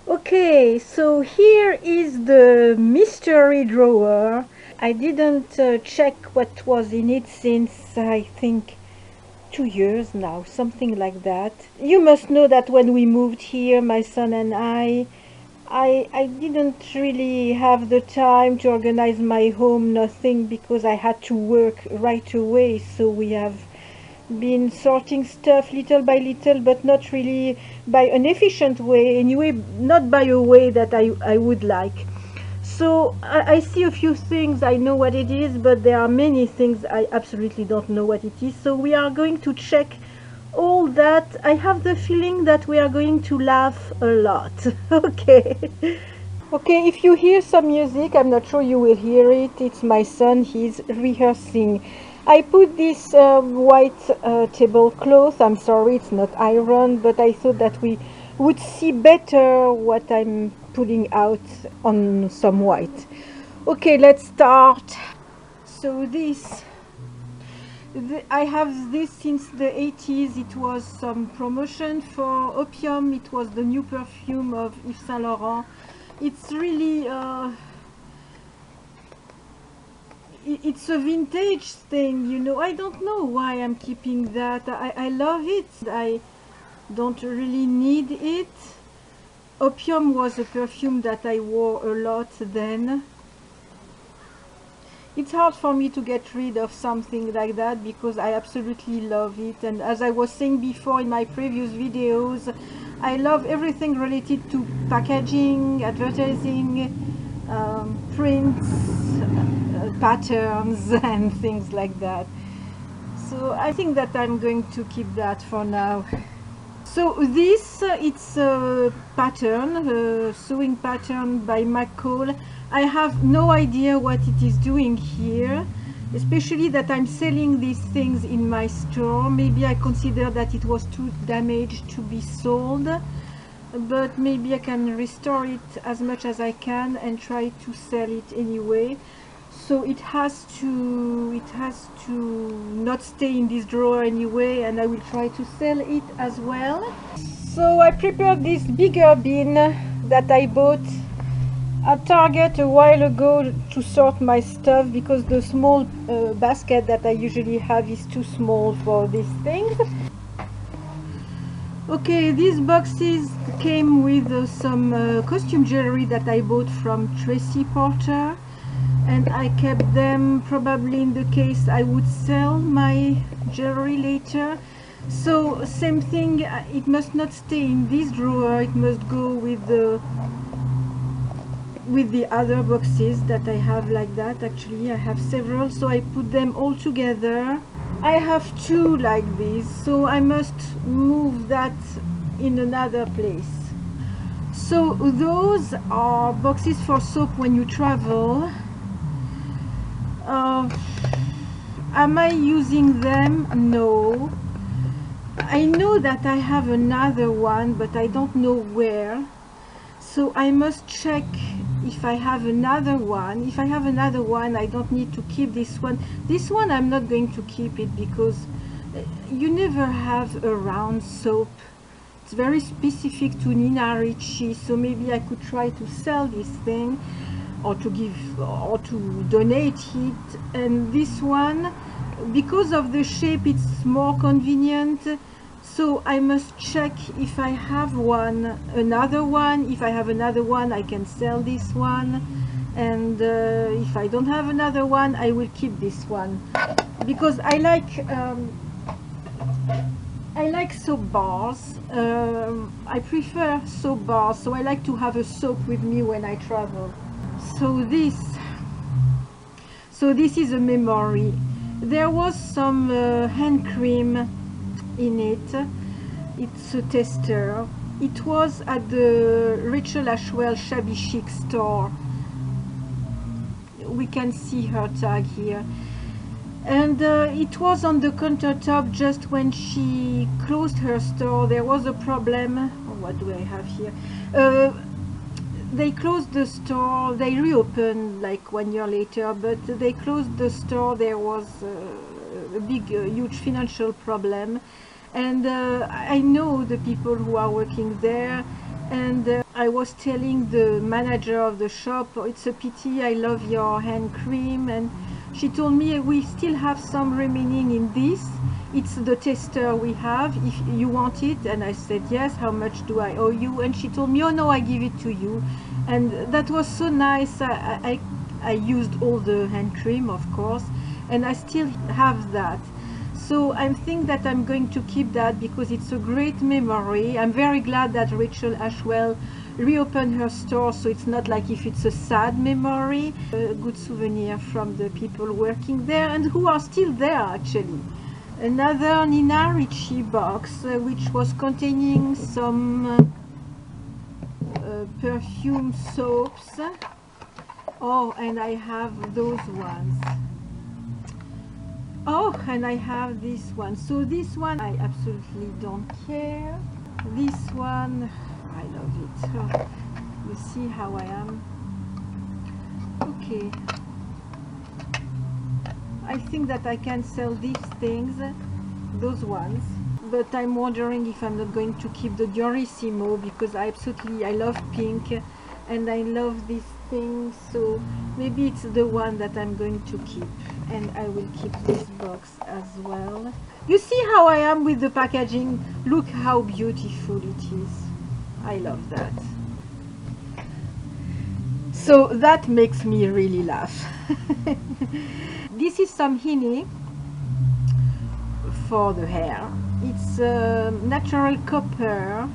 Okay, so here is the mystery drawer. I didn't check what was in it since I think 2 years now, something like that. You must know that when we moved here, my son and I didn't really have the time to organize my home, nothing, because I had to work right away. So we have been sorting stuff little by little, but not really by an efficient way, anyway, not by a way that I would like. So I see a few things, I know what it is, but there are many things I absolutely don't know what it is. So we are going to check all that. I have the feeling that we are going to laugh a lot. Okay. Okay, if you hear some music, I'm not sure you will hear it. It's my son, he's rehearsing. I put this white tablecloth. I'm sorry, it's not iron, but I thought that we would see better what I'm putting out on some white. Okay, let's start. So I have this since the 80s. It was some promotion for Opium. It was the new perfume of Yves Saint Laurent. It's really it's a vintage thing, you know. I don't know why I'm keeping that. I love it. I don't really need it. Opium was a perfume that I wore a lot then. It's hard for me to get rid of something like that because I absolutely love it. And as I was saying before in my previous videos, I love everything related to packaging, advertising, prints, patterns and things like that. So I think that I'm going to keep that for now. So this it's a pattern, a sewing pattern by McCall. I have no idea what it is doing here, especially that I'm selling these things in my store. Maybe I consider that it was too damaged to be sold, but maybe I can restore it as much as I can and try to sell it anyway. So it has to not stay in this drawer anyway, and I will try to sell it as well. So I prepared this bigger bin that I bought at Target a while ago to sort my stuff because the small basket that I usually have is too small for these things. Okay, these boxes came with some costume jewelry that I bought from Tracy Porter, and I kept them probably in the case I would sell my jewelry later. So same thing, it must not stay in this drawer, it must go with the other boxes that I have like that. Actually I have several, so I put them all together. I have two like this, so I must move that in another place. So those are boxes for soap when you travel. Am I using them? No. I know that I have another one, but I don't know where. So I must check if I have another one. If I have another one, I don't need to keep this one. This one I'm not going to keep it because you never have a round soap. It's very specific to Nina Ricci, so maybe I could try to sell this thing or to give or to donate it. And this one, because of the shape, it's more convenient. So I must check if I have another one. If I have another one, I can sell this one, and if I don't have another one, I will keep this one because I like soap bars. I prefer soap bars, so I like to have a soap with me when I travel. So this is a memory. There was some hand cream in it. It's a tester. It was at the Rachel Ashwell Shabby Chic store. We can see her tag here. And it was on the countertop just when she closed her store. There was a problem. Oh, what do I have here? They closed the store. They reopened like 1 year later, but they closed the store. There was a big, huge financial problem, and I know the people who are working there, And I was telling the manager of the shop, "Oh, it's a pity, I love your hand cream." And she told me, "We still have some remaining in this. It's the tester we have, if you want it." And I said, "Yes, how much do I owe you?" And she told me, "Oh no, I give it to you." And that was so nice. I used all the hand cream, of course, and I still have that. So I think that I'm going to keep that because it's a great memory. I'm very glad that Rachel Ashwell reopened her store, so it's not like if it's a sad memory. A good souvenir from the people working there and who are still there, actually. Another Nina Ricci box, which was containing some perfume soaps. Oh, and I have those ones. Oh, and I have this one. So this one I absolutely don't care. This one, I love it. Oh, you see how I am. Okay. I think that I can sell these things, those ones. But I'm wondering if I'm not going to keep the Diorissimo because I love pink and I love these things. So maybe it's the one that I'm going to keep. And I will keep this box as well. You see how I am with the packaging? Look how beautiful it is. I love that. So that makes me really laugh. This is some honey for the hair. It's natural copper.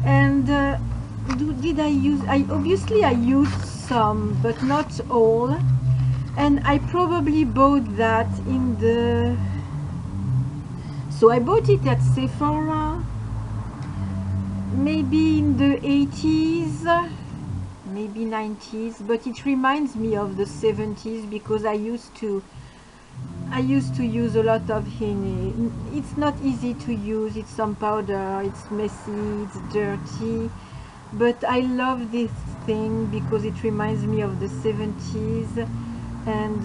And did I use? Obviously I used some, but not all. And I probably bought that in the... So I bought it at Sephora, maybe in the 80s, maybe 90s, but it reminds me of the 70s because I used to use a lot of honey. It's not easy to use, it's some powder, it's messy, it's dirty, but I love this thing because it reminds me of the 70s. And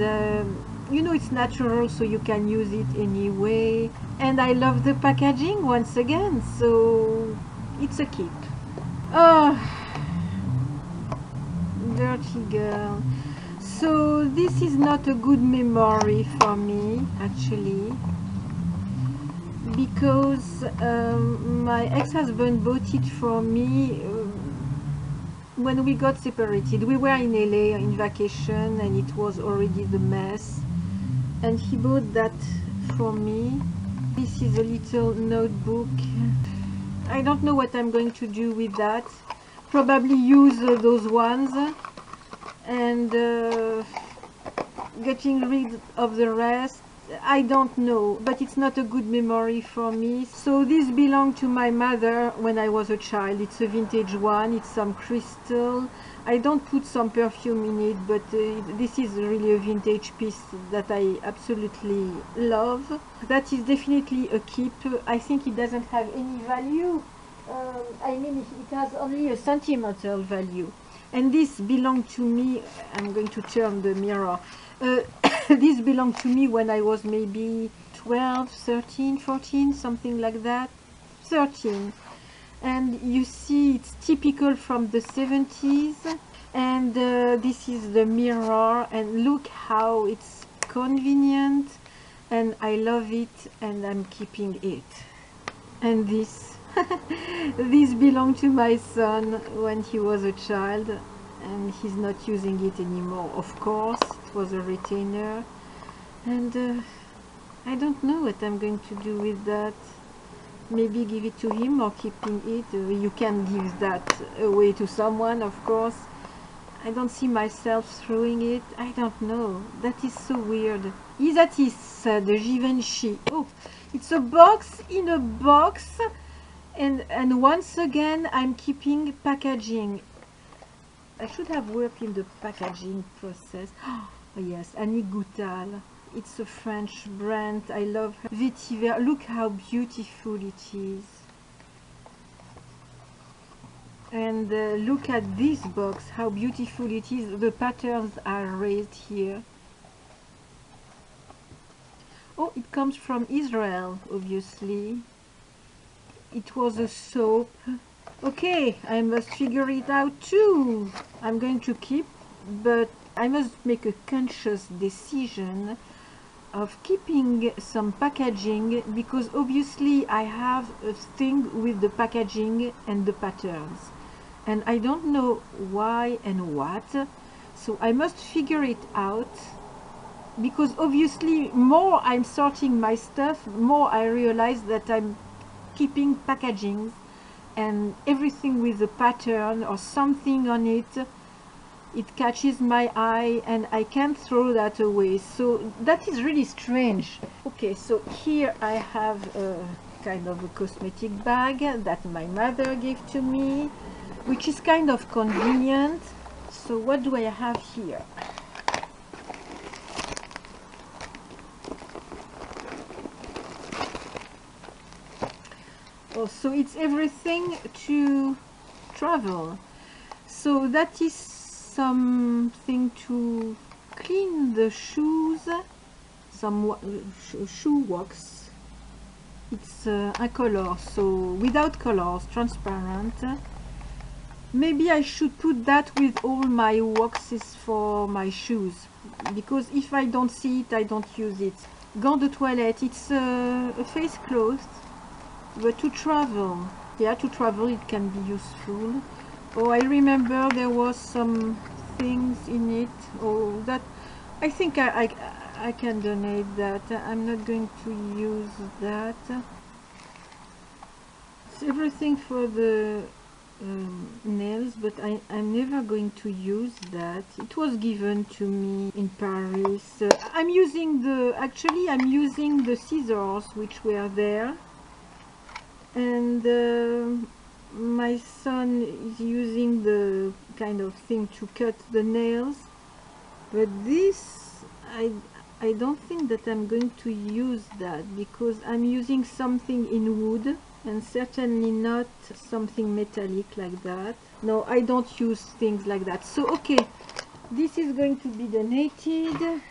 you know, it's natural, so you can use it anyway. And I love the packaging once again, so it's a keep. Oh, dirty girl. So this is not a good memory for me, actually, because my ex-husband bought it for me when we got separated. We were in LA in vacation and it was already the mess, and he bought that for me. This is a little notebook. I don't know what I'm going to do with that. Probably use those ones and getting rid of the rest. I don't know, but it's not a good memory for me. So this belonged to my mother when I was a child. It's a vintage one, it's some crystal. I don't put some perfume in it, but this is really a vintage piece that I absolutely love. That is definitely a keep. I think it doesn't have any value. I mean, it has only a sentimental value. And this belonged to me. I'm going to turn the mirror. This belonged to me when I was maybe 12, 13, 14, something like that. 13. And you see, it's typical from the 70s. And this is the mirror, and look how it's convenient, and I love it, and I'm keeping it. And this this belonged to my son when he was a child, and he's not using it anymore, of course. It was a retainer, and I don't know what I'm going to do with that. Maybe give it to him or keeping it. You can give that away to someone, of course. I don't see myself throwing it. I don't know. That is so weird. Isatis de Givenchy. Oh, it's a box in a box. And once again, I'm keeping packaging. I should have worked in the packaging process. Oh, yes, Annie Goutal. It's a French brand. I love her. Vetiver. Look how beautiful it is. And look at this box, how beautiful it is. The patterns are raised here. Oh, it comes from Israel, obviously. It was a soap. Okay, I must figure it out too. I'm going to keep, but I must make a conscious decision of keeping some packaging, because obviously I have a thing with the packaging and the patterns, and I don't know why and what, so I must figure it out, because obviously more I'm sorting my stuff, more I realize that I'm keeping packaging, and everything with a pattern or something on it, it catches my eye and I can't throw that away. So that is really strange. Okay, so here I have a kind of a cosmetic bag that my mother gave to me, which is kind of convenient. So what do I have here? Oh, so it's everything to travel. So that is something to clean the shoes, some shoe wax. It's incolor, so without colors, transparent. Maybe I should put that with all my waxes for my shoes, because if I don't see it, I don't use it. Gants de toilette, it's a face cloth, but to travel, yeah, to travel it can be useful. Oh, I remember there was some things in it. Oh, that I think I can donate that. I'm not going to use that. It's everything for the nails, but I'm never going to use that. It was given to me in Paris. I'm using the scissors which were there, and my son is using the kind of thing to cut the nails, but this I don't think that I'm going to use that, because I'm using something in wood and certainly not something metallic like that. No, I don't use things like that. So okay, this is going to be donated.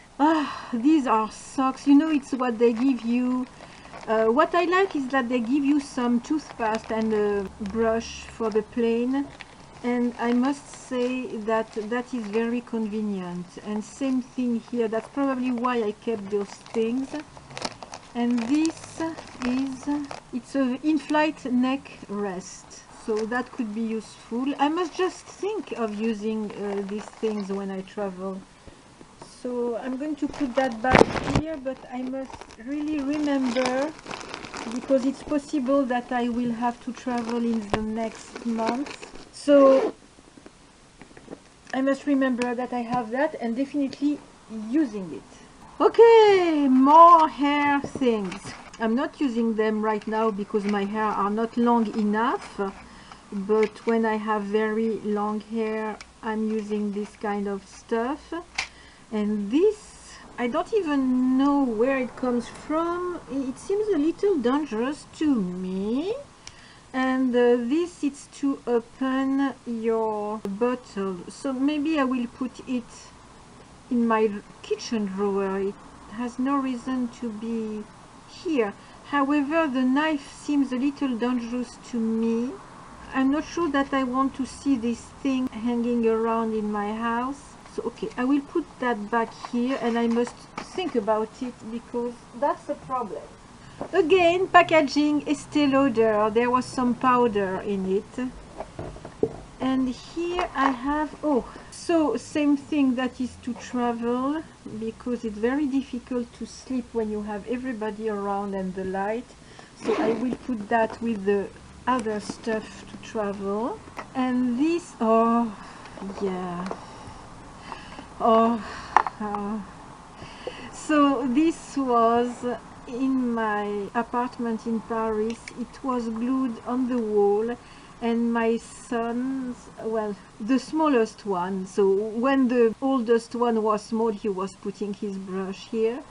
These are socks, you know, it's what they give you. What I like is that they give you some toothpaste and a brush for the plane, and I must say that that is very convenient. And same thing here, that's probably why I kept those things. And this is, it's a in-flight neck rest, so that could be useful. I must just think of using these things when I travel. So I'm going to put that back here, but I must really remember, because it's possible that I will have to travel in the next month. So I must remember that I have that and definitely using it. Okay, more hair things. I'm not using them right now because my hair are not long enough, but when I have very long hair, I'm using this kind of stuff. And this, I don't even know where it comes from. It seems a little dangerous to me. And this is to open your bottle. So maybe I will put it in my kitchen drawer. It has no reason to be here. However, the knife seems a little dangerous to me. I'm not sure that I want to see this thing hanging around in my house. So okay, I will put that back here, and I must think about it, because that's a problem. Again, packaging, Estée Lauder. There was some powder in it. And here I have, oh, so same thing, that is to travel, because it's very difficult to sleep when you have everybody around and the light. So I will put that with the other stuff to travel. And this, oh yeah, so this was in my apartment in Paris. It was glued on the wall, and my son's, well, the smallest one, so when the oldest one was small, he was putting his brush here,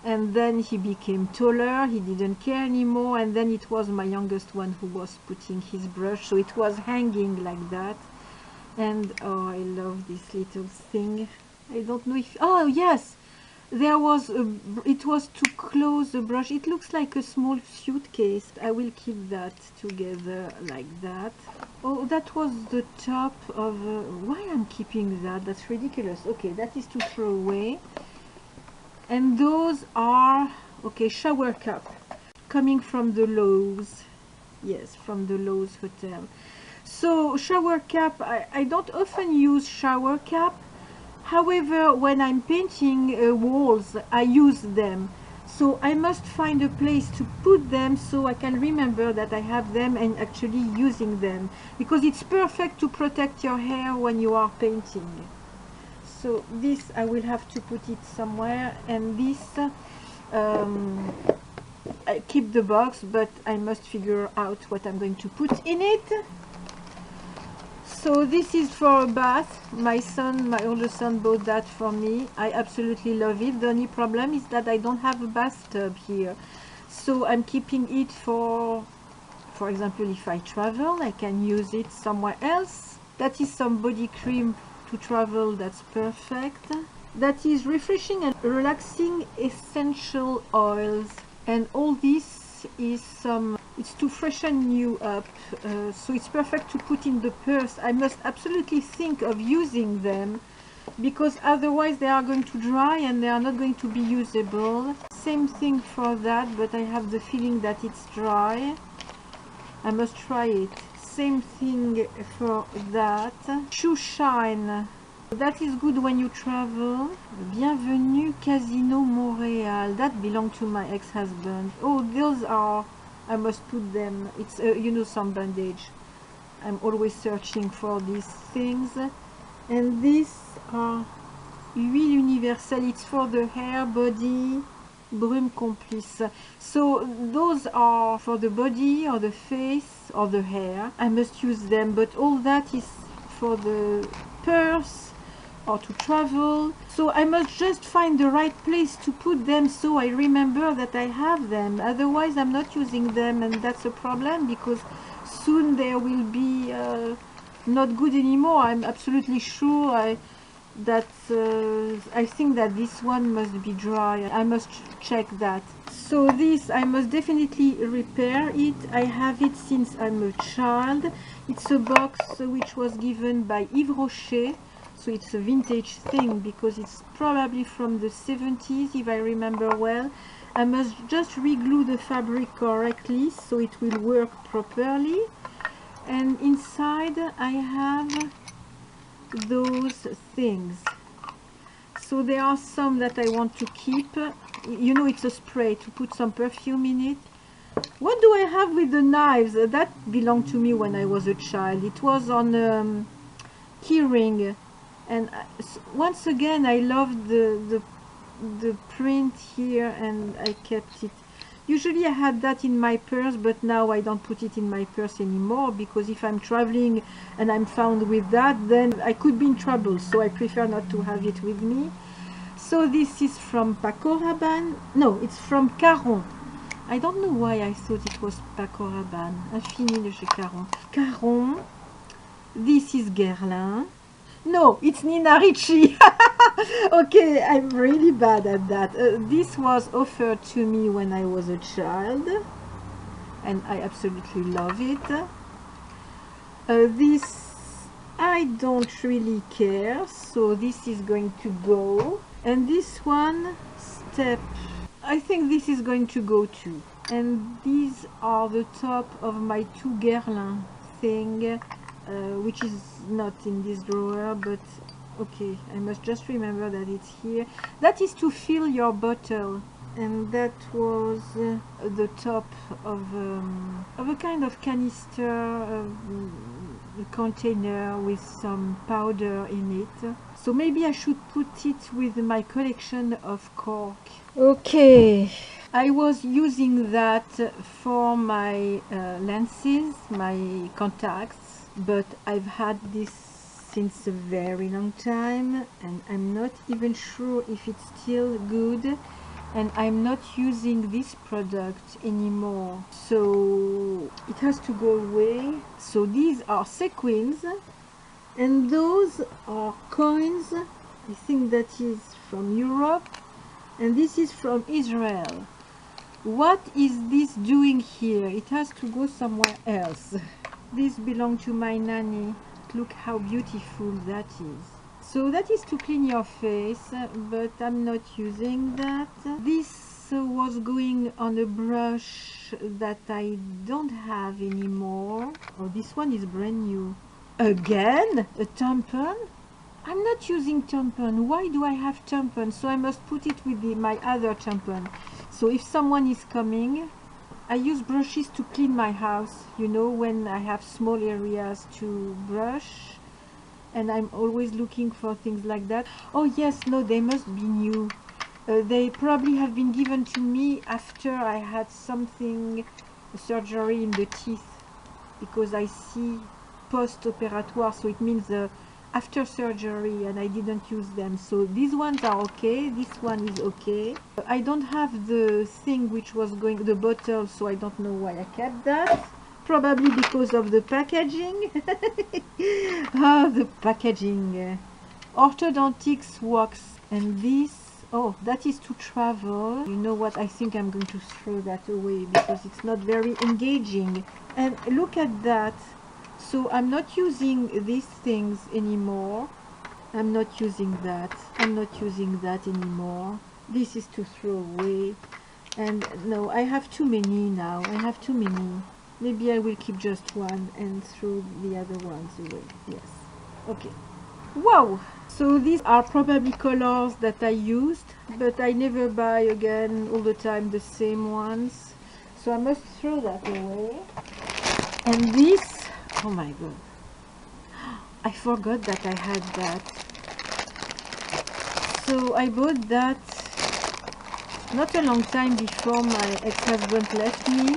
and then he became taller, he didn't care anymore, and then it was my youngest one who was putting his brush, so it was hanging like that. And oh, I love this little thing. I don't know if, oh yes, There was it was to close the brush. It looks like a small suitcase. I will keep that together like that. Oh, that was the top of why I'm keeping that? That's ridiculous. Okay, that is to throw away. And those are, okay, shower cap coming from the Lowe's. Yes, from the Lowe's hotel. So shower cap, I don't often use shower cap. However, when I'm painting walls, I use them. So I must find a place to put them so I can remember that I have them and actually using them. Because it's perfect to protect your hair when you are painting. So this, I will have to put it somewhere. And this, I keep the box, but I must figure out what I'm going to put in it. So this is for a bath. My older son bought that for me. I absolutely love it. The only problem is that I don't have a bathtub here. So I'm keeping it for example, if I travel, I can use it somewhere else. That is some body cream to travel, that's perfect. That is refreshing and relaxing essential oils. And all this is it's to freshen you up, so it's perfect to put in the purse. I must absolutely think of using them because otherwise they are going to dry and they are not going to be usable. Same thing for that, but I have the feeling that it's dry. I must try it. Same thing for that. Shoe shine. That is good when you travel. Bienvenue Casino Montréal. That belonged to my ex-husband. Oh, those are, I must put them. It's you know, some bandage. I'm always searching for these things. And these are Huile Universelle. It's for the hair, body, Brume Complice. So those are for the body or the face or the hair. I must use them, but all that is for the purse or to travel. So I must just find the right place to put them so I remember that I have them. Otherwise I'm not using them, and that's a problem because soon they will be not good anymore. I'm absolutely sure I think that this one must be dry. I must check that. So this, I must definitely repair it. I have it since I'm a child. It's a box which was given by Yves Rocher. So it's a vintage thing because it's probably from the 70s if I remember well. I must just re-glue the fabric correctly so it will work properly. And inside I have those things. So there are some that I want to keep. You know, it's a spray to put some perfume in it. What do I have with the knives? That belonged to me when I was a child. It was on keyring. And once again, I loved the print here, and I kept it. Usually I had that in my purse, but now I don't put it in my purse anymore because if I'm traveling and I'm found with that, then I could be in trouble. So I prefer not to have it with me. So this is from Paco Rabanne. No, it's from Caron. I don't know why I thought it was Paco Rabanne. Infini de chez Caron. Caron. This is Guerlain. No, it's Nina Ricci. Okay, I'm really bad at that. This was offered to me when I was a child, and I absolutely love it. This, I don't really care, so this is going to go. And this one, step, I think this is going to go too. And these are the top of my two Guerlain thing. Which is not in this drawer, but okay, I must just remember that it's here. That is to fill your bottle, and that was the top of a kind of canister, a container with some powder in it. So maybe I should put it with my collection of cork. Okay, I was using that for my lenses, my contacts. But I've had this since a very long time, and I'm not even sure if it's still good, and I'm not using this product anymore, so it has to go away. So these are sequins, and those are coins. I think that is from Europe. and this is from Israel. What is this doing here? It has to go somewhere else. This belonged to my nanny. Look how beautiful that is. So that is to clean your face, but I'm not using that. This was going on a brush that I don't have anymore. Oh, this one is brand new. Again? A tampon? I'm not using tampon. Why do I have tampon? So I must put it with my other tampon. So if someone is coming, I use brushes to clean my house, you know, when I have small areas to brush, and I'm always looking for things like that. Oh yes, no, they must be new. They probably have been given to me after I had something, a surgery in the teeth, because I see post-operatoire, so it means after surgery, and I didn't use them. So these ones are okay, this one is okay. I don't have the thing which was going, the bottle, so I don't know why I kept that. Probably because of the packaging. Ah, the packaging. Orthodontics wax, and this, oh, that is to travel. You know what, I think I'm going to throw that away because it's not very engaging. And look at that. So I'm not using these things anymore. I'm not using that. I'm not using that anymore. This is to throw away. And no, I have too many now. I have too many. Maybe I will keep just one and throw the other ones away. Yes. Okay. Wow! So these are probably colors that I used, but I never buy again all the time the same ones. So I must throw that away. And this, oh my god, I forgot that I had that. So I bought that not a long time before my ex-husband left me.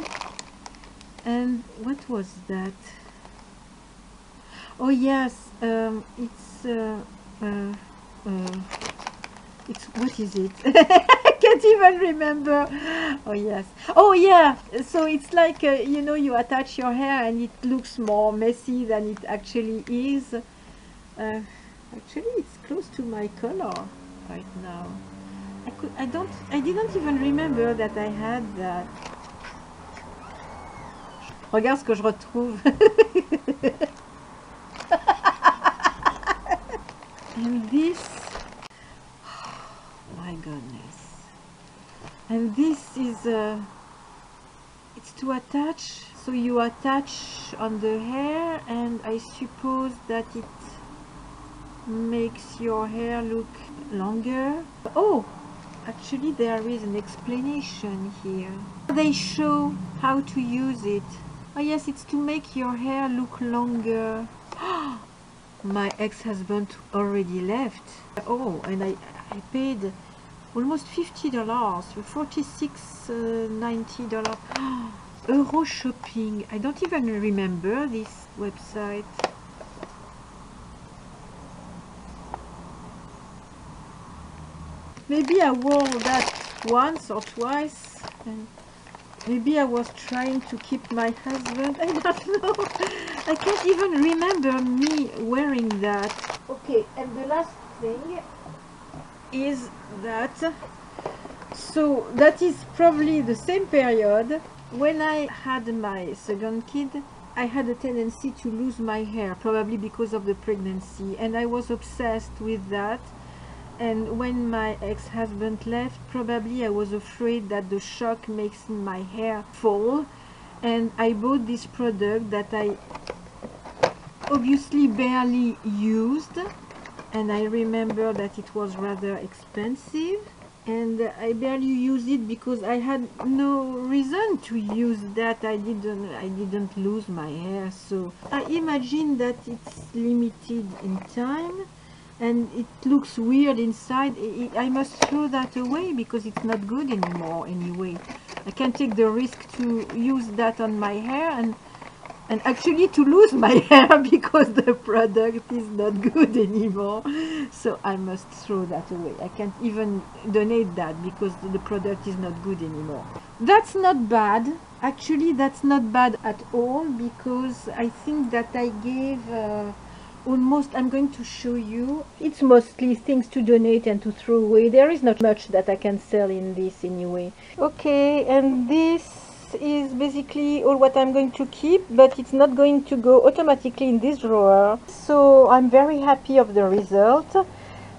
And what was that? Oh yes, it's what is it? I can't even remember. Oh yes. Oh yeah. So it's like you know, you attach your hair and it looks more messy than it actually is. Actually, it's close to my color right now. I didn't even remember that I had that. Regarde ce que je retrouve. And this, oh my goodness. And this is it's to attach. So you attach on the hair, and I suppose that it makes your hair look longer. Oh, actually there is an explanation here. They show how to use it. Oh yes, it's to make your hair look longer. My ex-husband already left. Oh, and I paid almost $50, $46.90. Euro shopping. I don't even remember this website. Maybe I wore that once or twice, and maybe I was trying to keep my husband. I don't know. I can't even remember me wearing that. Okay, and the last thing is that, so that is probably the same period. When I had my second kid, I had a tendency to lose my hair, probably because of the pregnancy, and I was obsessed with that. And when my ex-husband left, probably I was afraid that the shock makes my hair fall, and I bought this product that I obviously barely used, and I remember that it was rather expensive, and I barely used it because I had no reason to use that. I didn't lose my hair, so I imagine that it's limited in time. And it looks weird inside. I must throw that away because it's not good anymore anyway. I can't take the risk to use that on my hair and actually to lose my hair because the product is not good anymore. So I must throw that away. I can't even donate that because the product is not good anymore. That's not bad. Actually, that's not bad at all, because I think that I gave almost, I'm going to show you. It's mostly things to donate and to throw away. There is not much that I can sell in this anyway. Okay, and this is basically all what I'm going to keep, but it's not going to go automatically in this drawer. So I'm very happy of the result.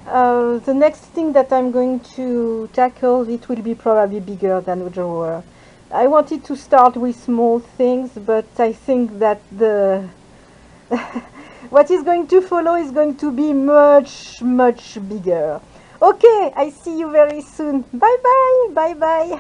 The next thing that I'm going to tackle, it will be probably bigger than a drawer. I wanted to start with small things, but I think that the what is going to follow is going to be much, much bigger. Okay, I see you very soon. Bye bye, bye bye.